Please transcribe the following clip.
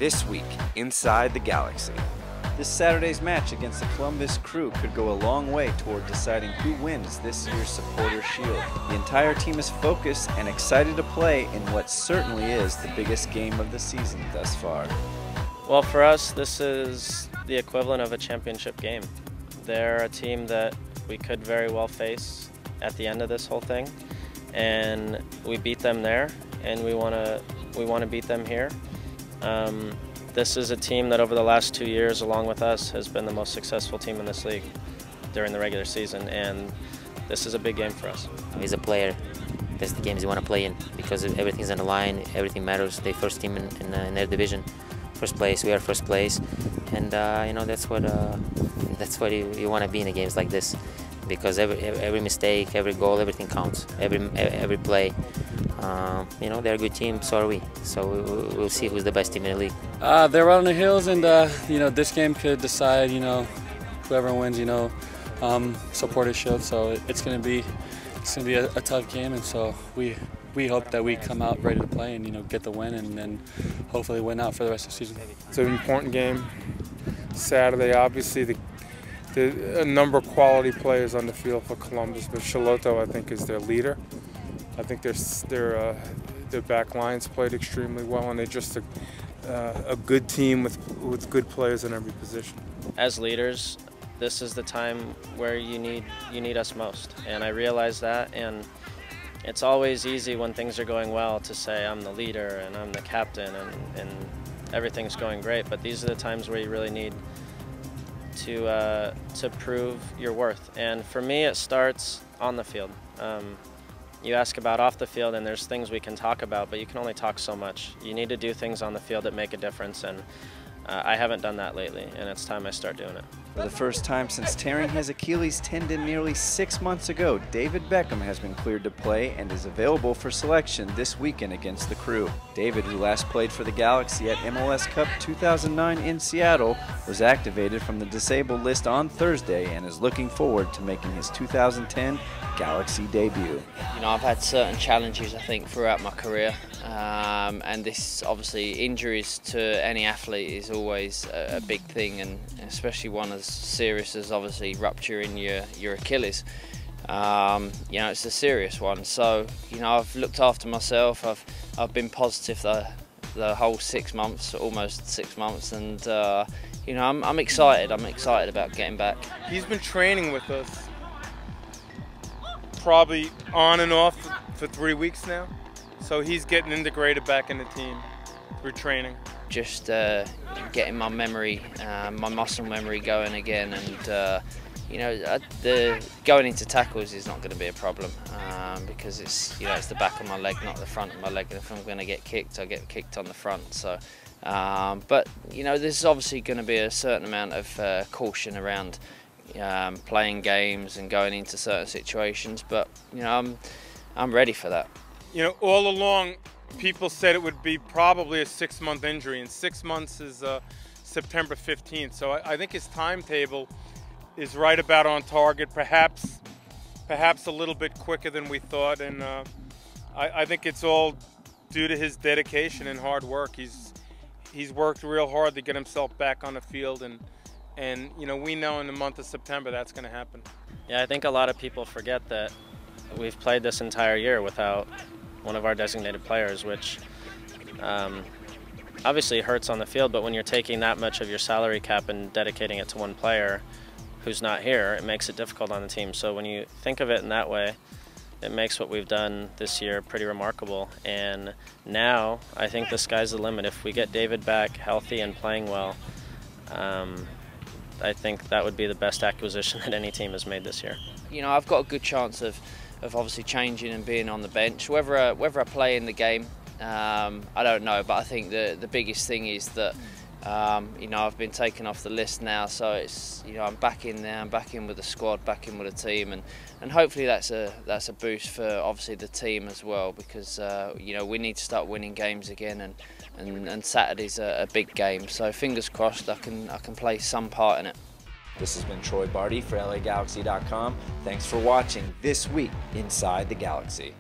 this week inside the Galaxy. This Saturday's match against the Columbus Crew could go a long way toward deciding who wins this year's Supporters' Shield. The entire team is focused and excited to play in what certainly is the biggest game of the season thus far. Well, for us, this is the equivalent of a championship game. They're a team that we could very well face at the end of this whole thing, and we beat them there, and we want to beat them here. This is a team that over the last 2 years, along with us, has been the most successful team in this league during the regular season, and this is a big game for us. He's a player. That's the games you want to play in because everything's on the line, everything matters. They're first team in their division, first place. We are first place, and you know that's what you want to be in a games like this, because every mistake, every goal, everything counts. Every play. You know, they're a good team, so are we. So we'll see who's the best team in the league. They're right on the hills, and you know, this game could decide, you know, whoever wins, you know, Supporters' Shield. So it's gonna be a tough game, and so we hope that we come out ready to play and, you know, get the win, and then hopefully win out for the rest of the season. It's an important game. Saturday, obviously, a number of quality players on the field for Columbus, but Shaloto, I think, is their leader. I think their back lines played extremely well, and they're just a good team with good players in every position. As leaders, this is the time where you need us most, and I realize that. And it's always easy when things are going well to say I'm the leader and I'm the captain and everything's going great. But these are the times where you really need to prove your worth. And for me, it starts on the field. You ask about off the field, and there's things we can talk about, but you can only talk so much. You need to do things on the field that make a difference, and I haven't done that lately, and it's time I start doing it. For the first time since tearing his Achilles tendon nearly 6 months ago, David Beckham has been cleared to play and is available for selection this weekend against the Crew. David, who last played for the Galaxy at MLS Cup 2009 in Seattle, was activated from the disabled list on Thursday and is looking forward to making his 2010 Galaxy debut. You know, I've had certain challenges, I think, throughout my career, and this, obviously, injuries to any athlete is always a big thing, and especially one as serious as obviously rupturing your Achilles. You know, it's a serious one. So, you know, I've looked after myself. I've been positive the whole 6 months, almost 6 months, and you know, I'm excited. I'm excited about getting back. He's been training with us probably on and off for 3 weeks now, so he's getting integrated back in the team through training. Just getting my memory, my muscle memory going again, and you know, going into tackles is not going to be a problem because it's, you know, it's the back of my leg, not the front of my leg. And if I'm going to get kicked, I get kicked on the front. So, but you know, there's obviously going to be a certain amount of caution around playing games and going into certain situations. But you know, I'm ready for that. You know, all along, people said it would be probably a 6-month injury, and 6 months is September 15th. So I think his timetable is right about on target, perhaps a little bit quicker than we thought, and I think it's all due to his dedication and hard work. He's worked real hard to get himself back on the field, and you know, we know in the month of September that's going to happen. Yeah, I think a lot of people forget that we've played this entire year without one of our designated players, which obviously hurts on the field, but when you're taking that much of your salary cap and dedicating it to one player who's not here, it makes it difficult on the team. So when you think of it in that way, it makes what we've done this year pretty remarkable. And now I think the sky's the limit. If we get David back healthy and playing well, I think that would be the best acquisition that any team has made this year. You know, I've got a good chance of obviously changing and being on the bench. Whether I play in the game, I don't know, but I think the biggest thing is that you know, I've been taken off the list now, so it's, you know, I'm back in there, I'm back in with the squad, back in with the team, and hopefully that's a boost for obviously the team as well, because you know, we need to start winning games again, and Saturday's a big game, so fingers crossed I can play some part in it. This has been Troy Barty for LAGalaxy.com. Thanks for watching This Week Inside the Galaxy.